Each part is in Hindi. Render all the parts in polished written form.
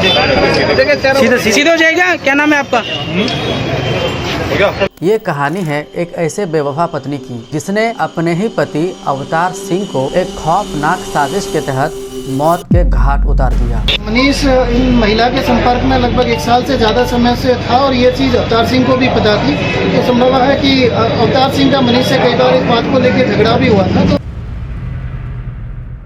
सीधे हो जाएगा। क्या नाम है आपका? ये कहानी है एक ऐसे बेवफा पत्नी की जिसने अपने ही पति अवतार सिंह को एक खौफनाक साजिश के तहत मौत के घाट उतार दिया। मनीष इन महिला के संपर्क में लगभग 1 साल से ज़्यादा समय से था और ये चीज़ अवतार सिंह को भी पता थी। तो संभव है कि अवतार सिंह का मनीष से कई बार इस बात को लेकर झगड़ा भी हुआ था।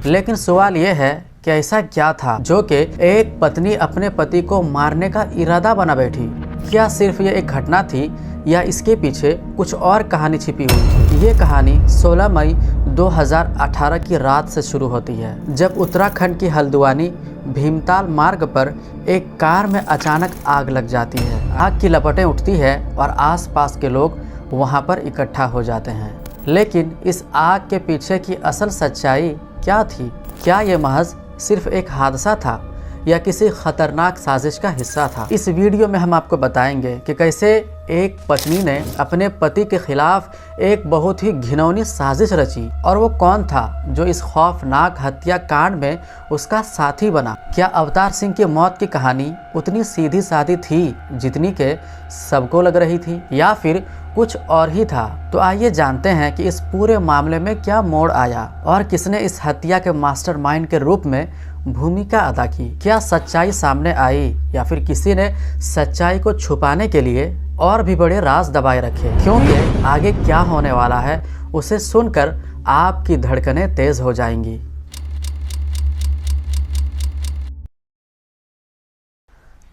लेकिन सवाल ये है कि ऐसा क्या था जो कि एक पत्नी अपने पति को मारने का इरादा बना बैठी? क्या सिर्फ ये एक घटना थी या इसके पीछे कुछ और कहानी छिपी हुई थी? ये कहानी 16 मई 2018 की रात से शुरू होती है, जब उत्तराखंड की हल्द्वानी भीमताल मार्ग पर एक कार में अचानक आग लग जाती है। आग की लपटें उठती है और आसपास के लोग वहां पर इकट्ठा हो जाते हैं। लेकिन इस आग के पीछे की असल सच्चाई क्या थी? क्या ये महज सिर्फ एक हादसा था या किसी खतरनाक साजिश का हिस्सा था? इस वीडियो में हम आपको बताएंगे कि कैसे एक पत्नी ने अपने पति के खिलाफ एक बहुत ही घिनौनी साजिश रची और वो कौन था जो इस खौफनाक हत्याकांड में उसका साथी बना। क्या अवतार सिंह की मौत की कहानी उतनी सीधी सादी थी जितनी के सबको लग रही थी, या फिर कुछ और ही था? तो आइए जानते हैं कि इस पूरे मामले में क्या मोड़ आया और किसने इस हत्या के मास्टरमाइंड के रूप में भूमिका अदा की। क्या सच्चाई सामने आई या फिर किसी ने सच्चाई को छुपाने के लिए और भी बड़े राज दबाए रखे? क्योंकि आगे क्या होने वाला है उसे सुनकर आपकी धड़कनें तेज हो जाएंगी।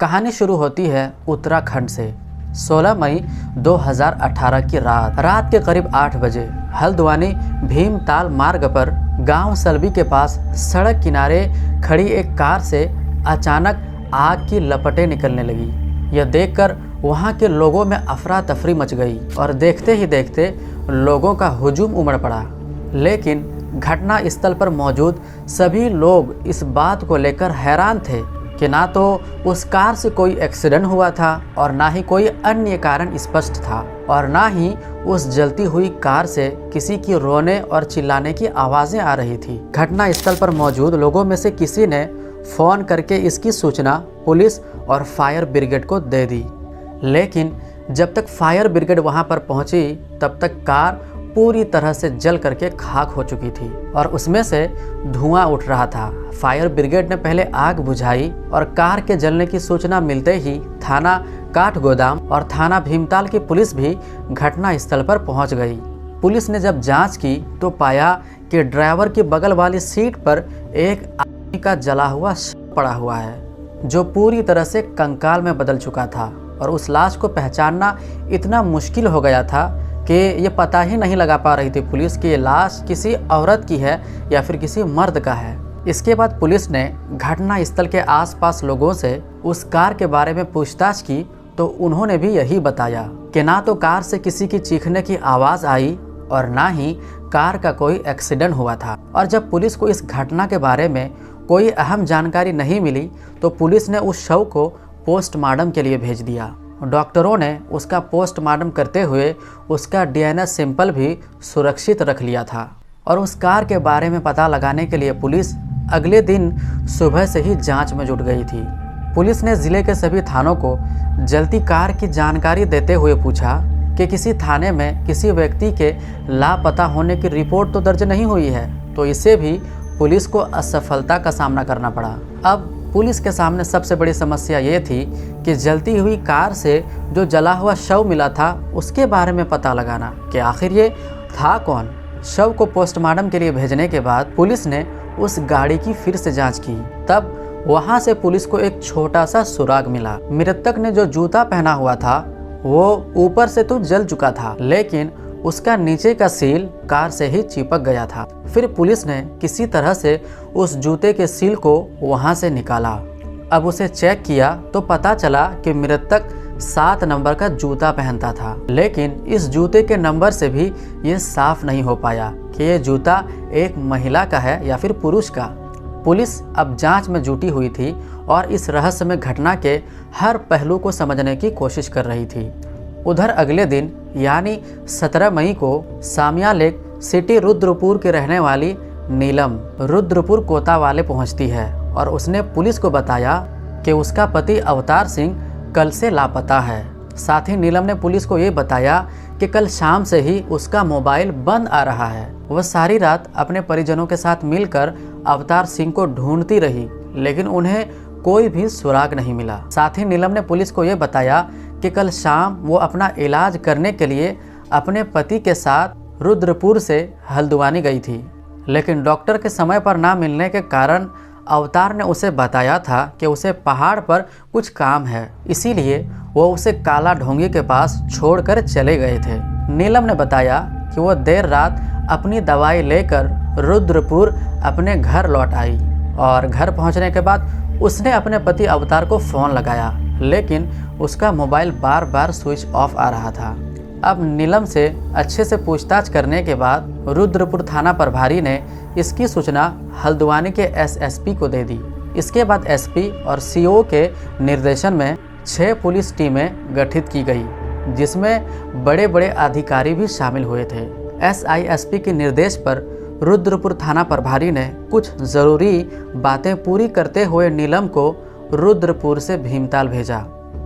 कहानी शुरू होती है उत्तराखंड से। 16 मई 2018 की रात के करीब 8 बजे हल्द्वानी भीमताल मार्ग पर गांव सलबी के पास सड़क किनारे खड़ी एक कार से अचानक आग की लपटें निकलने लगी। यह देखकर वहां के लोगों में अफरा तफरी मच गई और देखते ही देखते लोगों का हुजूम उमड़ पड़ा। लेकिन घटना स्थल पर मौजूद सभी लोग इस बात को लेकर हैरान थे कि ना तो उस कार से कोई एक्सीडेंट हुआ था और ना ही कोई अन्य कारण स्पष्ट था, और ना ही उस जलती हुई कार से किसी की रोने और चिल्लाने की आवाज़ें आ रही थी। घटना स्थल पर मौजूद लोगों में से किसी ने फ़ोन करके इसकी सूचना पुलिस और फायर ब्रिगेड को दे दी। लेकिन जब तक फायर ब्रिगेड वहां पर पहुंची तब तक कार पूरी तरह से जल करके खाक हो चुकी थी और उसमें से धुआं उठ रहा था। फायर ब्रिगेड ने पहले आग बुझाई और कार के जलने की सूचना मिलते ही थाना काठगोदाम और थाना भीमताल की पुलिस भी घटना स्थल पर पहुंच गई। पुलिस ने जब जांच की तो पाया कि ड्राइवर की बगल वाली सीट पर एक आदमी का जला हुआ शव पड़ा हुआ है जो पूरी तरह से कंकाल में बदल चुका था, और उस लाश को पहचानना इतना मुश्किल हो गया था कि ये पता ही नहीं लगा पा रही थी पुलिस कि ये लाश किसी औरत की है या फिर किसी मर्द का है। इसके बाद पुलिस ने घटना स्थल के आसपास लोगों से उस कार के बारे में पूछताछ की तो उन्होंने भी यही बताया कि ना तो कार से किसी की चीखने की आवाज़ आई और ना ही कार का कोई एक्सीडेंट हुआ था। और जब पुलिस को इस घटना के बारे में कोई अहम जानकारी नहीं मिली तो पुलिस ने उस शव को पोस्टमार्टम के लिए भेज दिया। डॉक्टरों ने उसका पोस्टमार्टम करते हुए उसका डीएनए सैंपल भी सुरक्षित रख लिया था, और उस कार के बारे में पता लगाने के लिए पुलिस अगले दिन सुबह से ही जांच में जुट गई थी। पुलिस ने ज़िले के सभी थानों को जलती कार की जानकारी देते हुए पूछा कि किसी थाने में किसी व्यक्ति के लापता होने की रिपोर्ट तो दर्ज नहीं हुई है, तो इसे भी पुलिस को असफलता का सामना करना पड़ा। अब पुलिस के सामने सबसे बड़ी समस्या ये थी कि जलती हुई कार से जो जला हुआ शव मिला था उसके बारे में पता लगाना कि आखिर ये था कौन। शव को पोस्टमार्टम के लिए भेजने के बाद पुलिस ने उस गाड़ी की फिर से जांच की। तब वहां से पुलिस को एक छोटा सा सुराग मिला। मृतक ने जो जूता पहना हुआ था वो ऊपर से तो जल चुका था, लेकिन उसका नीचे का सील कार से ही चिपक गया था। फिर पुलिस ने किसी तरह से उस जूते के सील को वहां से निकाला। अब उसे चेक किया तो पता चला कि मृतक 7 नंबर का जूता पहनता था, लेकिन इस जूते के नंबर से भी ये साफ नहीं हो पाया कि ये जूता एक महिला का है या फिर पुरुष का। पुलिस अब जांच में जुटी हुई थी और इस रहस्यमय घटना के हर पहलू को समझने की कोशिश कर रही थी। उधर अगले दिन यानी 17 मई को सामिया लेक सिटी रुद्रपुर के रहने वाली नीलम रुद्रपुर कोतावाले पहुंचती है और उसने पुलिस को बताया कि उसका पति अवतार सिंह कल से लापता है। साथ ही नीलम ने पुलिस को ये बताया कि कल शाम से ही उसका मोबाइल बंद आ रहा है। वह सारी रात अपने परिजनों के साथ मिलकर अवतार सिंह को ढूंढती रही, लेकिन उन्हें कोई भी सुराग नहीं मिला। साथ ही नीलम ने पुलिस को ये बताया कि कल शाम वो अपना इलाज करने के लिए अपने पति के साथ रुद्रपुर से हल्द्वानी गई थी, लेकिन डॉक्टर के समय पर ना मिलने के कारण अवतार ने उसे बताया था कि उसे पहाड़ पर कुछ काम है, इसीलिए वो उसे काला ढोंगी के पास छोड़कर चले गए थे। नीलम ने बताया कि वो देर रात अपनी दवाई लेकर रुद्रपुर अपने घर लौट आई और घर पहुंचने के बाद उसने अपने पति अवतार को फ़ोन लगाया, लेकिन उसका मोबाइल बार बार स्विच ऑफ आ रहा था। अब नीलम से अच्छे से पूछताछ करने के बाद रुद्रपुर थाना प्रभारी ने इसकी सूचना हल्द्वानी के एसएसपी को दे दी। इसके बाद एसपी और सीओ के निर्देशन में 6 पुलिस टीमें गठित की गई, जिसमें बड़े बड़े अधिकारी भी शामिल हुए थे। एसआईएसपी के निर्देश पर रुद्रपुर थाना प्रभारी ने कुछ ज़रूरी बातें पूरी करते हुए नीलम को रुद्रपुर से भीमताल भेजा,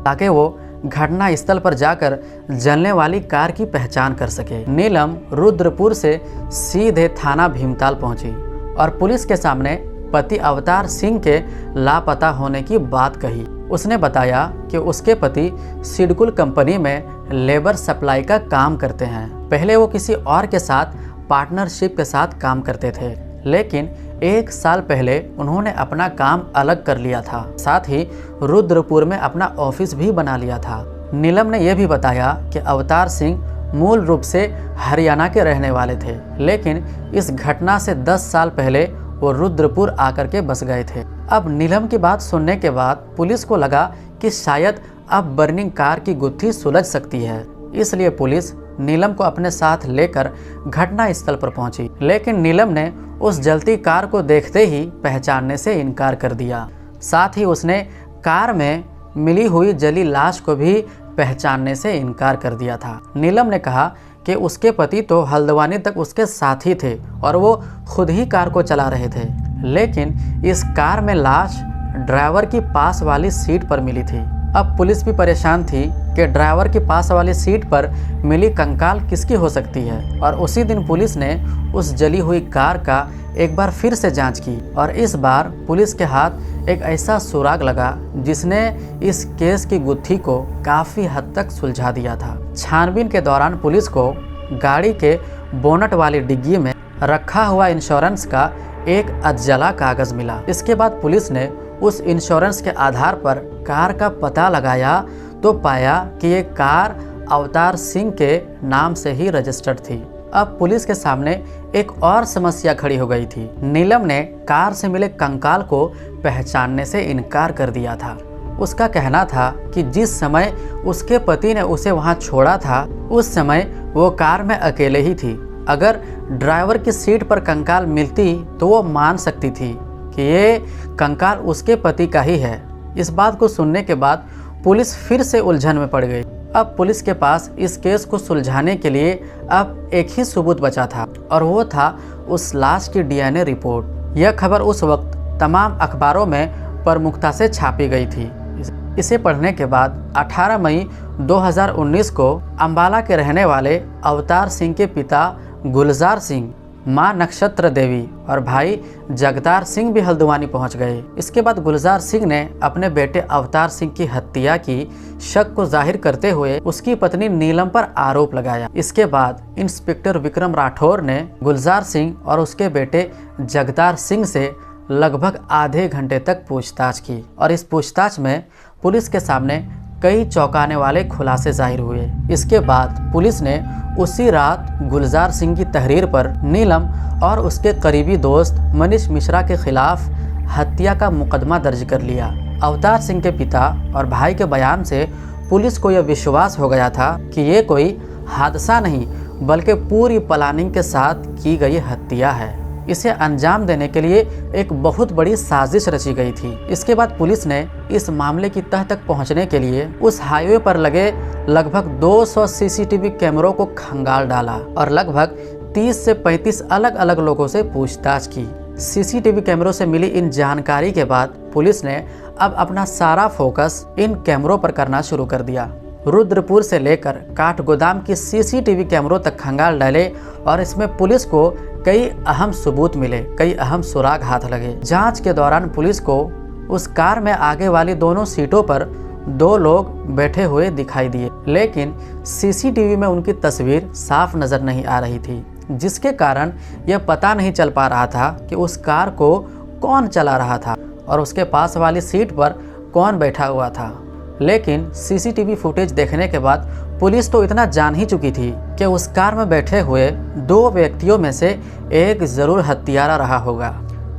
ताकि वो घटना स्थल पर जाकर जलने वाली कार की पहचान कर सके। नीलम रुद्रपुर से सीधे थाना भीमताल पहुंची और पुलिस के सामने पति अवतार सिंह के लापता होने की बात कही। उसने बताया कि उसके पति सिडकुल कंपनी में लेबर सप्लाई का काम करते हैं। पहले वो किसी और के साथ पार्टनरशिप के साथ काम करते थे, लेकिन 1 साल पहले उन्होंने अपना काम अलग कर लिया था। साथ ही रुद्रपुर में अपना ऑफिस भी बना लिया था। नीलम ने यह भी बताया कि अवतार सिंह मूल रूप से हरियाणा के रहने वाले थे, लेकिन इस घटना से 10 साल पहले वो रुद्रपुर आकर के बस गए थे। अब नीलम की बात सुनने के बाद पुलिस को लगा कि शायद अब बर्निंग कार की गुत्थी सुलझ सकती है, इसलिए पुलिस नीलम को अपने साथ लेकर घटना स्थल पर पहुंची, लेकिन नीलम ने उस जलती कार को देखते ही पहचानने से इनकार कर दिया। साथ ही उसने कार में मिली हुई जली लाश को भी पहचानने से इनकार कर दिया था। नीलम ने कहा कि उसके पति तो हल्द्वानी तक उसके साथ ही थे और वो खुद ही कार को चला रहे थे, लेकिन इस कार में लाश ड्राइवर की पास वाली सीट पर मिली थी। अब पुलिस भी परेशान थी कि ड्राइवर के पास वाली सीट पर मिली कंकाल किसकी हो सकती है, और उसी दिन पुलिस ने उस जली हुई कार का एक बार फिर से जांच की और इस बार पुलिस के हाथ एक ऐसा सुराग लगा जिसने इस केस की गुत्थी को काफ़ी हद तक सुलझा दिया था। छानबीन के दौरान पुलिस को गाड़ी के बोनट वाली डिग्गी में रखा हुआ इंश्योरेंस का एक अधजला कागज़ मिला। इसके बाद पुलिस ने उस इंश्योरेंस के आधार पर कार का पता लगाया तो पाया कि ये कार अवतार सिंह के नाम से ही रजिस्टर्ड थी। अब पुलिस के सामने एक और समस्या खड़ी हो गई थी। नीलम ने कार से मिले कंकाल को पहचानने से इनकार कर दिया था। उसका कहना था कि जिस समय उसके पति ने उसे वहां छोड़ा था उस समय वो कार में अकेले ही थी। अगर ड्राइवर की सीट पर कंकाल मिलती तो वो मान सकती थी कि ये कंकाल उसके पति का ही है। इस बात को सुनने के बाद पुलिस फिर से उलझन में पड़ गई। अब पुलिस के पास इस केस को सुलझाने के लिए अब एक ही सबूत बचा था और वो था उस लाश की डीएनए रिपोर्ट। यह खबर उस वक्त तमाम अखबारों में प्रमुखता से छापी गई थी। इसे पढ़ने के बाद 18 मई 2019 को अंबाला के रहने वाले अवतार सिंह के पिता गुलजार सिंह, मां नक्षत्र देवी और भाई जगतार सिंह भी हल्द्वानी पहुंच गए। इसके बाद गुलजार सिंह ने अपने बेटे अवतार सिंह की हत्या की शक को जाहिर करते हुए उसकी पत्नी नीलम पर आरोप लगाया। इसके बाद इंस्पेक्टर विक्रम राठौर ने गुलजार सिंह और उसके बेटे जगतार सिंह से लगभग आधे घंटे तक पूछताछ की और इस पूछताछ में पुलिस के सामने कई चौंकाने वाले खुलासे जाहिर हुए। इसके बाद पुलिस ने उसी रात गुलजार सिंह की तहरीर पर नीलम और उसके करीबी दोस्त मनीष मिश्रा के खिलाफ हत्या का मुकदमा दर्ज कर लिया। अवतार सिंह के पिता और भाई के बयान से पुलिस को यह विश्वास हो गया था कि ये कोई हादसा नहीं बल्कि पूरी प्लानिंग के साथ की गई हत्या है। इसे अंजाम देने के लिए एक बहुत बड़ी साजिश रची गई थी। इसके बाद पुलिस ने इस मामले की तह तक पहुंचने के लिए उस हाईवे पर लगे लगभग 200 सीसीटीवी कैमरों को खंगाल डाला और लगभग 30 से 35 अलग अलग लोगों से पूछताछ की। सीसीटीवी कैमरों से मिली इन जानकारी के बाद पुलिस ने अब अपना सारा फोकस इन कैमरों पर करना शुरू कर दिया। रुद्रपुर से लेकर काठगोदाम की सीसीटीवी कैमरों तक खंगाल डाले और इसमें पुलिस को कई अहम सबूत मिले, कई अहम सुराग हाथ लगे। जांच के दौरान पुलिस को उस कार में आगे वाली दोनों सीटों पर 2 लोग बैठे हुए दिखाई दिए, लेकिन सीसीटीवी में उनकी तस्वीर साफ नजर नहीं आ रही थी, जिसके कारण यह पता नहीं चल पा रहा था कि उस कार को कौन चला रहा था और उसके पास वाली सीट पर कौन बैठा हुआ था। लेकिन सीसीटीवी फुटेज देखने के बाद पुलिस तो इतना जान ही चुकी थी कि उस कार में बैठे हुए 2 व्यक्तियों में से एक जरूर हत्यारा रहा होगा।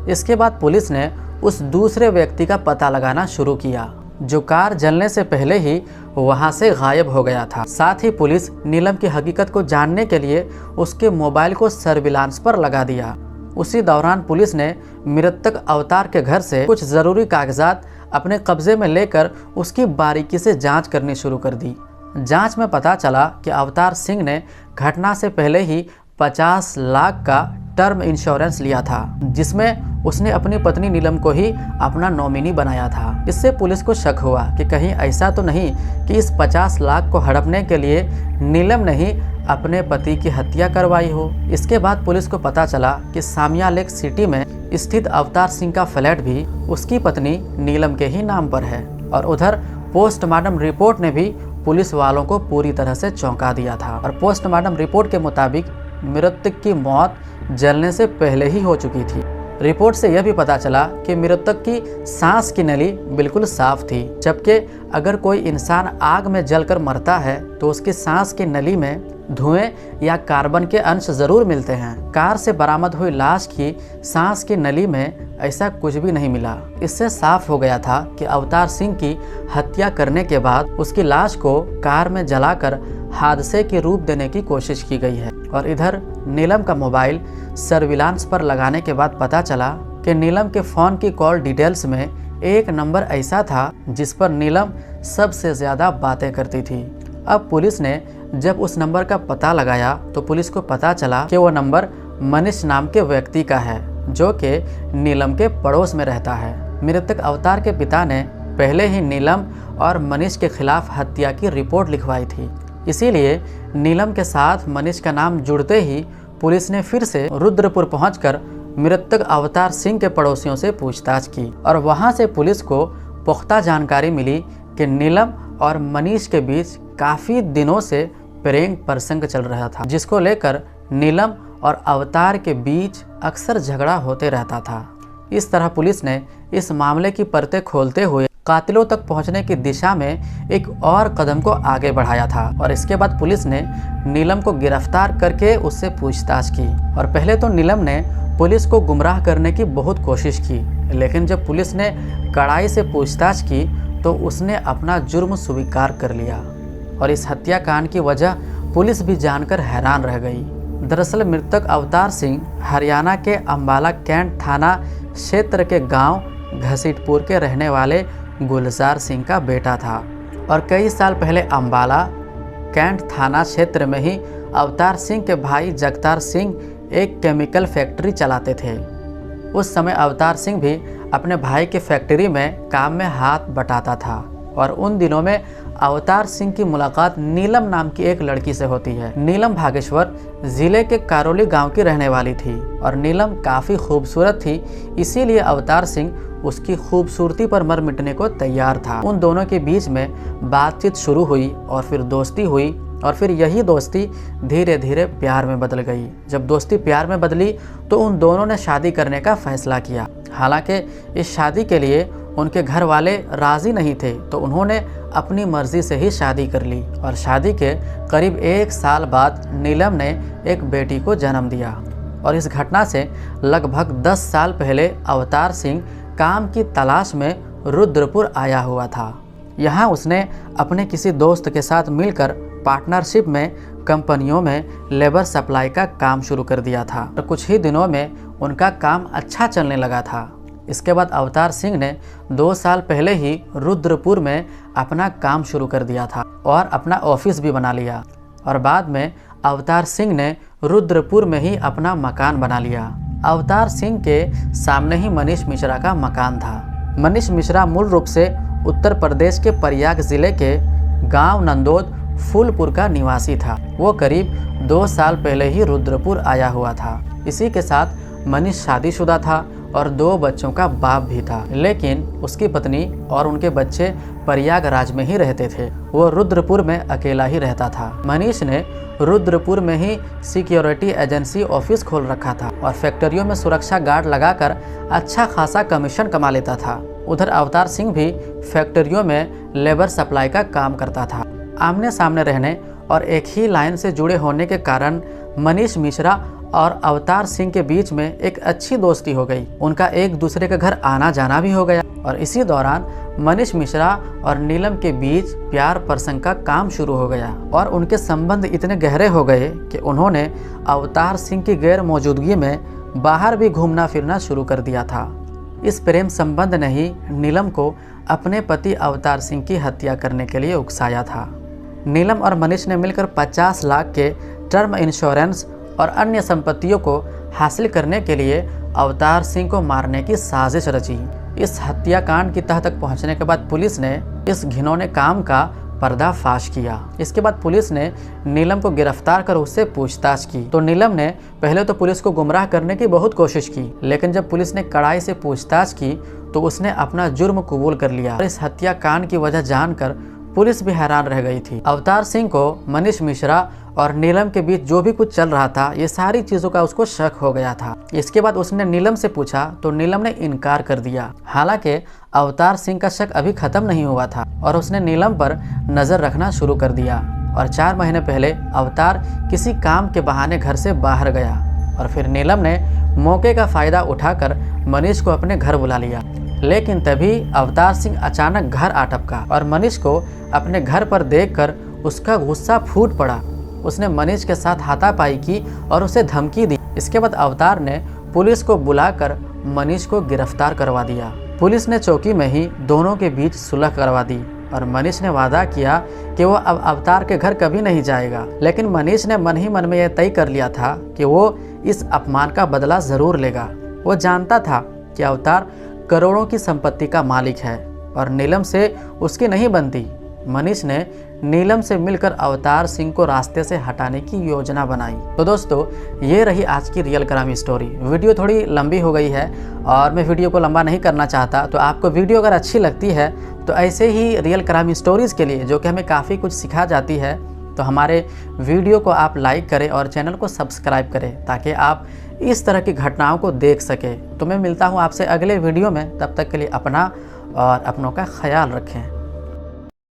इसके बाद पुलिस ने उस दूसरे व्यक्ति का पता लगाना शुरू किया, जो कार जलने से पहले ही वहां से गायब हो गया था। साथ ही पुलिस नीलम की हकीकत को जानने के लिए उसके मोबाइल को सर्विलांस पर लगा दिया। उसी दौरान पुलिस ने मृतक अवतार के घर से कुछ ज़रूरी कागजात अपने कब्जे में लेकर उसकी बारीकी से जांच करनी शुरू कर दी। जांच में पता चला कि अवतार सिंह ने घटना से पहले ही 50 लाख का टर्म इंश्योरेंस लिया था, जिसमें उसने अपनी पत्नी नीलम को ही अपना नॉमिनी बनाया था। इससे पुलिस को शक हुआ कि कहीं ऐसा तो नहीं कि इस 50 लाख को हड़पने के लिए नीलम ने ही अपने पति की हत्या करवाई हो। इसके बाद पुलिस को पता चला कि सामिया लेक सिटी में स्थित अवतार सिंह का फ्लैट भी उसकी पत्नी नीलम के ही नाम पर है। और उधर पोस्टमार्टम रिपोर्ट ने भी पुलिस वालों को पूरी तरह से चौंका दिया था। और पोस्टमार्टम रिपोर्ट के मुताबिक मृतक की मौत जलने से पहले ही हो चुकी थी। रिपोर्ट से यह भी पता चला कि मृतक की सांस की नली बिल्कुल साफ थी, जबकि अगर कोई इंसान आग में जलकर मरता है तो उसकी सांस की नली में धुएं या कार्बन के अंश जरूर मिलते हैं। कार से बरामद हुई लाश की सांस की नली में ऐसा कुछ भी नहीं मिला। इससे साफ हो गया था कि अवतार सिंह की हत्या करने के बाद उसकी लाश को कार में जलाकर हादसे के रूप देने की कोशिश की गई है। और इधर नीलम का मोबाइल सर्विलांस पर लगाने के बाद पता चला कि नीलम के फ़ोन की कॉल डिटेल्स में एक नंबर ऐसा था जिस पर नीलम सबसे ज़्यादा बातें करती थी। अब पुलिस ने जब उस नंबर का पता लगाया तो पुलिस को पता चला कि वो नंबर मनीष नाम के व्यक्ति का है, जो कि नीलम के पड़ोस में रहता है। मृतक अवतार के पिता ने पहले ही नीलम और मनीष के खिलाफ हत्या की रिपोर्ट लिखवाई थी, इसीलिए नीलम के साथ मनीष का नाम जुड़ते ही पुलिस ने फिर से रुद्रपुर पहुंचकर मृतक अवतार सिंह के पड़ोसियों से पूछताछ की। और वहां से पुलिस को पुख्ता जानकारी मिली कि नीलम और मनीष के बीच काफ़ी दिनों से प्रेम प्रसंग चल रहा था, जिसको लेकर नीलम और अवतार के बीच अक्सर झगड़ा होते रहता था। इस तरह पुलिस ने इस मामले की परतें खोलते हुए कातिलों तक पहुंचने की दिशा में एक और कदम को आगे बढ़ाया था। और इसके बाद पुलिस ने नीलम को गिरफ्तार करके उससे पूछताछ की। और पहले तो नीलम ने पुलिस को गुमराह करने की बहुत कोशिश की, लेकिन जब पुलिस ने कड़ाई से पूछताछ की तो उसने अपना जुर्म स्वीकार कर लिया। और इस हत्याकांड की वजह पुलिस भी जानकर हैरान रह गई। दरअसल मृतक अवतार सिंह हरियाणा के अम्बाला कैंट थाना क्षेत्र के गांव घसीटपुर के रहने वाले गुलजार सिंह का बेटा था। और कई साल पहले अम्बाला कैंट थाना क्षेत्र में ही अवतार सिंह के भाई जगतार सिंह एक केमिकल फैक्ट्री चलाते थे। उस समय अवतार सिंह भी अपने भाई की फैक्ट्री में काम में हाथ बटाता था। और उन दिनों में अवतार सिंह की मुलाकात नीलम नाम की एक लड़की से होती है। नीलम भागेश्वर जिले के कारोली गांव की रहने वाली थी और नीलम काफ़ी खूबसूरत थी, इसीलिए अवतार सिंह उसकी खूबसूरती पर मर मिटने को तैयार था। उन दोनों के बीच में बातचीत शुरू हुई और फिर दोस्ती हुई और फिर यही दोस्ती धीरे धीरे प्यार में बदल गई। जब दोस्ती प्यार में बदली तो उन दोनों ने शादी करने का फैसला किया। हालांकि इस शादी के लिए उनके घर वाले राज़ी नहीं थे, तो उन्होंने अपनी मर्जी से ही शादी कर ली। और शादी के करीब 1 साल बाद नीलम ने एक बेटी को जन्म दिया। और इस घटना से लगभग 10 साल पहले अवतार सिंह काम की तलाश में रुद्रपुर आया हुआ था। यहाँ उसने अपने किसी दोस्त के साथ मिलकर पार्टनरशिप में कंपनियों में लेबर सप्लाई का काम शुरू कर दिया था। और कुछ ही दिनों में उनका काम अच्छा चलने लगा था। इसके बाद अवतार सिंह ने 2 साल पहले ही रुद्रपुर में अपना काम शुरू कर दिया था और अपना ऑफिस भी बना लिया। और बाद में अवतार सिंह ने रुद्रपुर में ही अपना मकान बना लिया। अवतार सिंह के सामने ही मनीष मिश्रा का मकान था। मनीष मिश्रा मूल रूप से उत्तर प्रदेश के प्रयाग जिले के गांव नंदोद फूलपुर का निवासी था। वो करीब 2 साल पहले ही रुद्रपुर आया हुआ था। इसी के साथ मनीष शादीशुदा था और 2 बच्चों का बाप भी था, लेकिन उसकी पत्नी और उनके बच्चे प्रयागराज में ही रहते थे। वो रुद्रपुर में अकेला ही रहता था। मनीष ने रुद्रपुर में ही सिक्योरिटी एजेंसी ऑफिस खोल रखा था और फैक्ट्रियों में सुरक्षा गार्ड लगाकर अच्छा खासा कमीशन कमा लेता था। उधर अवतार सिंह भी फैक्ट्रियों में लेबर सप्लाई का काम करता था। आमने सामने रहने और एक ही लाइन से जुड़े होने के कारण मनीष मिश्रा और अवतार सिंह के बीच में एक अच्छी दोस्ती हो गई। उनका एक दूसरे के घर आना जाना भी हो गया और इसी दौरान मनीष मिश्रा और नीलम के बीच प्यार प्रसंग का काम शुरू हो गया और उनके संबंध इतने गहरे हो गए कि उन्होंने अवतार सिंह की गैर मौजूदगी में बाहर भी घूमना फिरना शुरू कर दिया था। इस प्रेम संबंध ने ही नीलम को अपने पति अवतार सिंह की हत्या करने के लिए उकसाया था। नीलम और मनीष ने मिलकर 50 लाख के टर्म इंश्योरेंस और अन्य संपत्तियों को हासिल करने के लिए अवतार सिंह को मारने की साजिश रची। इस हत्याकांड की तह तक पहुंचने के बाद पुलिस ने इस घिनौने काम का पर्दाफाश किया। इसके बाद पुलिस ने नीलम को गिरफ्तार कर उससे पूछताछ की तो नीलम ने पहले तो पुलिस को गुमराह करने की बहुत कोशिश की, लेकिन जब पुलिस ने कड़ाई से पूछताछ की तो उसने अपना जुर्म कबूल कर लिया और इस हत्याकांड की वजह जानकर पुलिस भी हैरान रह गई थी। अवतार सिंह को मनीष मिश्रा और नीलम के बीच जो भी कुछ चल रहा था, ये सारी चीज़ों का उसको शक हो गया था। इसके बाद उसने नीलम से पूछा तो नीलम ने इनकार कर दिया। हालांकि अवतार सिंह का शक अभी खत्म नहीं हुआ था और उसने नीलम पर नज़र रखना शुरू कर दिया और 4 महीने पहले अवतार किसी काम के बहाने घर से बाहर गया और फिर नीलम ने मौके का फ़ायदा उठाकर मनीष को अपने घर बुला लिया। लेकिन तभी अवतार सिंह अचानक घर आ टपका और मनीष को अपने घर पर देखकर उसका गुस्सा फूट पड़ा। उसने मनीष के साथ हाथापाई की और उसे धमकी दी। इसके बाद अवतार ने पुलिस को बुलाकर मनीष को गिरफ्तार करवा दिया। पुलिस ने चौकी में ही दोनों के बीच सुलह करवा दी और मनीष ने वादा किया कि वो अब अवतार के घर कभी नहीं जाएगा। लेकिन मनीष ने मन ही मन में यह तय कर लिया था कि वो इस अपमान का बदला ज़रूर लेगा। वो जानता था कि अवतार करोड़ों की संपत्ति का मालिक है और नीलम से उसकी नहीं बनती। मनीष ने नीलम से मिलकर अवतार सिंह को रास्ते से हटाने की योजना बनाई। तो दोस्तों, ये रही आज की रियल क्राइम स्टोरी। वीडियो थोड़ी लंबी हो गई है और मैं वीडियो को लंबा नहीं करना चाहता, तो आपको वीडियो अगर अच्छी लगती है तो ऐसे ही रियल क्राइम स्टोरीज़ के लिए, जो कि हमें काफ़ी कुछ सिखा जाती है, तो हमारे वीडियो को आप लाइक करें और चैनल को सब्सक्राइब करें ताकि आप इस तरह की घटनाओं को देख सकें। तो मैं मिलता हूँ आपसे अगले वीडियो में। तब तक के लिए अपना और अपनों का ख्याल रखें।